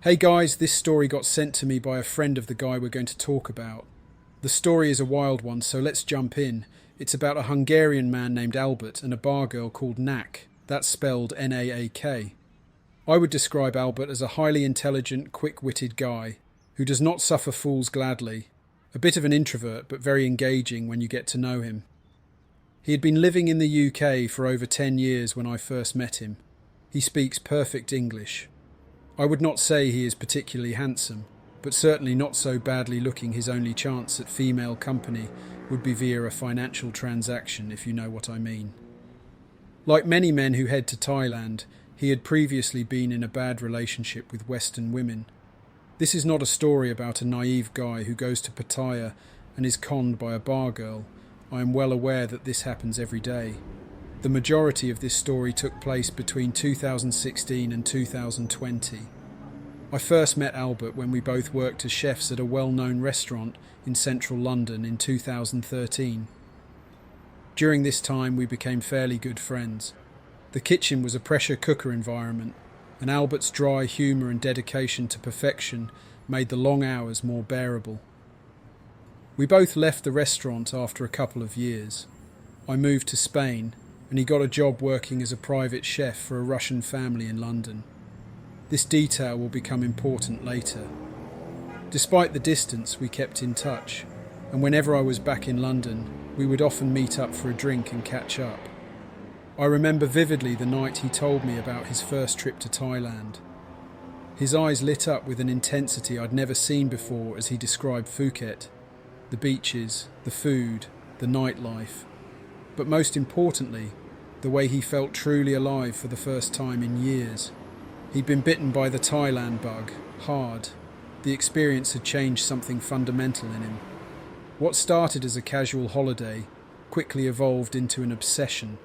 Hey guys, this story got sent to me by a friend of the guy we're going to talk about. The story is a wild one, so let's jump in. It's about a Hungarian man named Albert and a bar girl called Nak. That's spelled Naak. I would describe Albert as a highly intelligent, quick-witted guy who does not suffer fools gladly. A bit of an introvert, but very engaging when you get to know him. He had been living in the UK for over 10 years when I first met him. He speaks perfect English. I would not say he is particularly handsome, but certainly not so badly looking his only chance at female company would be via a financial transaction, if you know what I mean. Like many men who head to Thailand, he had previously been in a bad relationship with Western women. This is not a story about a naive guy who goes to Pattaya and is conned by a bar girl. I am well aware that this happens every day. The majority of this story took place between 2016 and 2020. I first met Albert when we both worked as chefs at a well-known restaurant in central London in 2013. During this time we became fairly good friends. The kitchen was a pressure cooker environment, and Albert's dry humour and dedication to perfection made the long hours more bearable. We both left the restaurant after a couple of years. I moved to Spain, and he got a job working as a private chef for a Russian family in London. This detail will become important later. Despite the distance, we kept in touch, and whenever I was back in London, we would often meet up for a drink and catch up. I remember vividly the night he told me about his first trip to Thailand. His eyes lit up with an intensity I'd never seen before as he described Phuket, the beaches, the food, the nightlife, but most importantly, the way he felt truly alive for the first time in years. He'd been bitten by the Thailand bug, hard. The experience had changed something fundamental in him. What started as a casual holiday quickly evolved into an obsession.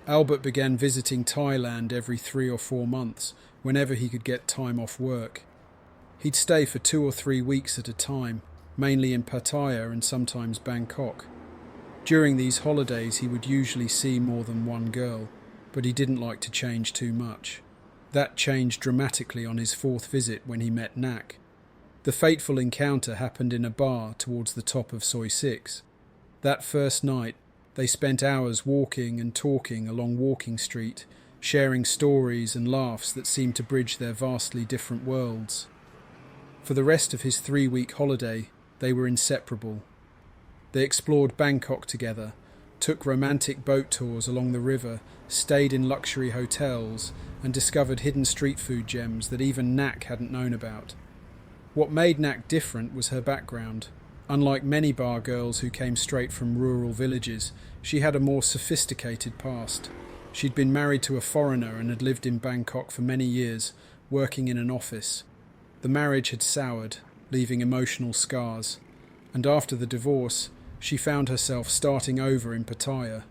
Albert began visiting Thailand every 3 or 4 months, whenever he could get time off work. He'd stay for 2 or 3 weeks at a time, mainly in Pattaya and sometimes Bangkok. During these holidays he would usually see more than one girl, but he didn't like to change too much. That changed dramatically on his 4th visit when he met Nak. The fateful encounter happened in a bar towards the top of Soi 6. That first night, they spent hours walking and talking along Walking Street, sharing stories and laughs that seemed to bridge their vastly different worlds. For the rest of his 3-week holiday, they were inseparable. They explored Bangkok together, took romantic boat tours along the river, stayed in luxury hotels, and discovered hidden street food gems that even Nak hadn't known about. What made Nak different was her background. Unlike many bar girls who came straight from rural villages, she had a more sophisticated past. She'd been married to a foreigner and had lived in Bangkok for many years, working in an office. The marriage had soured, leaving emotional scars, and after the divorce, she found herself starting over in Pattaya.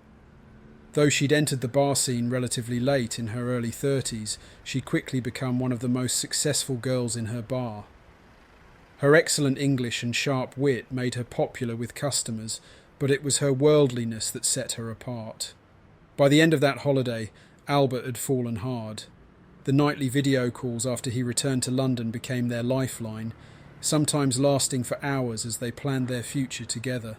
Though she'd entered the bar scene relatively late in her early 30s, she'd quickly become one of the most successful girls in her bar. Her excellent English and sharp wit made her popular with customers, but it was her worldliness that set her apart. By the end of that holiday, Albert had fallen hard. The nightly video calls after he returned to London became their lifeline, sometimes lasting for hours as they planned their future together.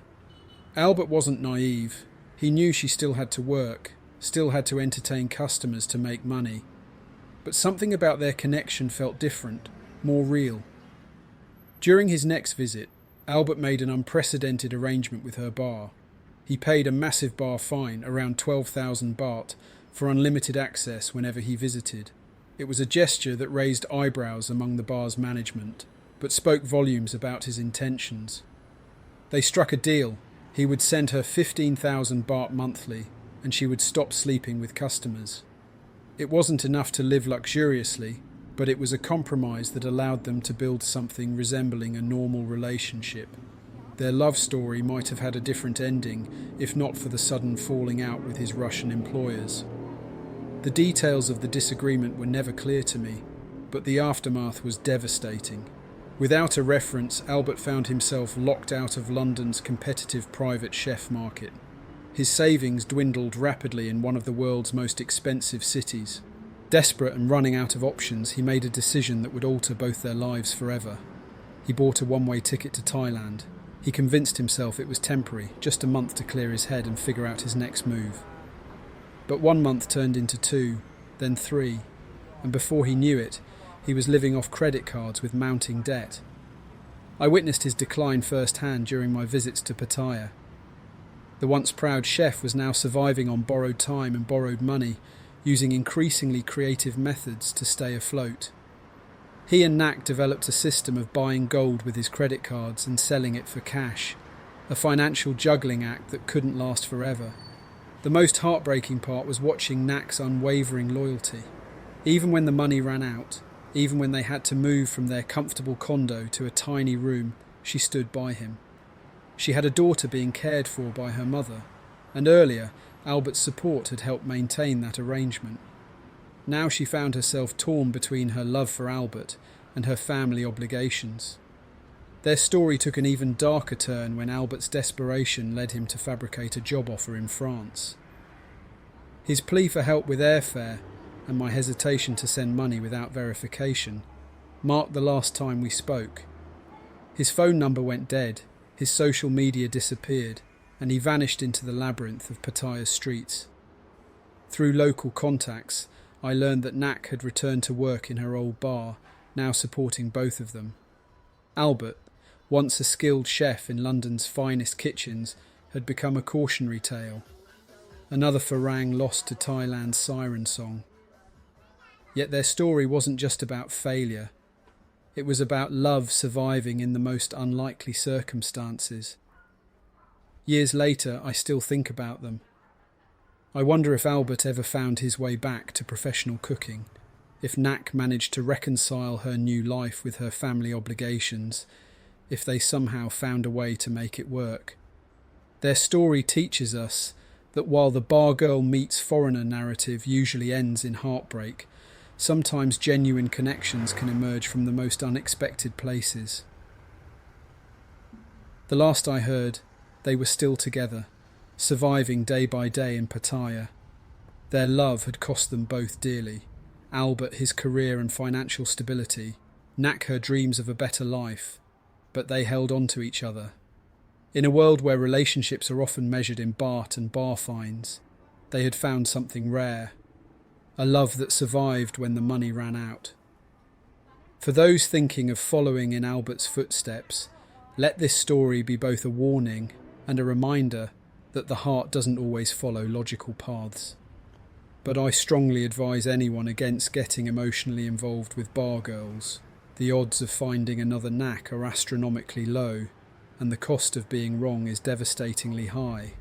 Albert wasn't naive. He knew she still had to work, still had to entertain customers to make money. But something about their connection felt different, more real. During his next visit, Albert made an unprecedented arrangement with her bar. He paid a massive bar fine, around 12,000 baht, for unlimited access whenever he visited. It was a gesture that raised eyebrows among the bar's management, but spoke volumes about his intentions. They struck a deal. He would send her 15,000 baht monthly, and she would stop sleeping with customers. It wasn't enough to live luxuriously, but it was a compromise that allowed them to build something resembling a normal relationship. Their love story might have had a different ending, if not for the sudden falling out with his Russian employers. The details of the disagreement were never clear to me, but the aftermath was devastating. Without a reference, Albert found himself locked out of London's competitive private chef market. His savings dwindled rapidly in one of the world's most expensive cities. Desperate and running out of options, he made a decision that would alter both their lives forever. He bought a one-way ticket to Thailand. He convinced himself it was temporary, just a month to clear his head and figure out his next move. But 1 month turned into 2, then 3, and before he knew it, he was living off credit cards with mounting debt. I witnessed his decline firsthand during my visits to Pattaya. The once proud chef was now surviving on borrowed time and borrowed money, using increasingly creative methods to stay afloat. He and Nak developed a system of buying gold with his credit cards and selling it for cash, a financial juggling act that couldn't last forever. The most heartbreaking part was watching Nak's unwavering loyalty. Even when the money ran out, even when they had to move from their comfortable condo to a tiny room, she stood by him. She had a daughter being cared for by her mother, and earlier, Albert's support had helped maintain that arrangement. Now she found herself torn between her love for Albert and her family obligations. Their story took an even darker turn when Albert's desperation led him to fabricate a job offer in France. His plea for help with airfare, and my hesitation to send money without verification, marked the last time we spoke. His phone number went dead, his social media disappeared, and he vanished into the labyrinth of Pattaya's streets. Through local contacts, I learned that Nak had returned to work in her old bar, now supporting both of them. Albert, once a skilled chef in London's finest kitchens, had become a cautionary tale, another Farang lost to Thailand's siren song. Yet their story wasn't just about failure. It was about love surviving in the most unlikely circumstances. Years later, I still think about them. I wonder if Albert ever found his way back to professional cooking, if Nak managed to reconcile her new life with her family obligations, if they somehow found a way to make it work. Their story teaches us that while the bar girl meets foreigner narrative usually ends in heartbreak, sometimes genuine connections can emerge from the most unexpected places. The last I heard, they were still together, surviving day by day in Pattaya. Their love had cost them both dearly. Albert his career and financial stability, Nak her dreams of a better life, but they held on to each other. In a world where relationships are often measured in baht and bar fines, they had found something rare, a love that survived when the money ran out. For those thinking of following in Albert's footsteps, let this story be both a warning and a reminder that the heart doesn't always follow logical paths. But I strongly advise anyone against getting emotionally involved with bar girls. The odds of finding another Nak are astronomically low, and the cost of being wrong is devastatingly high.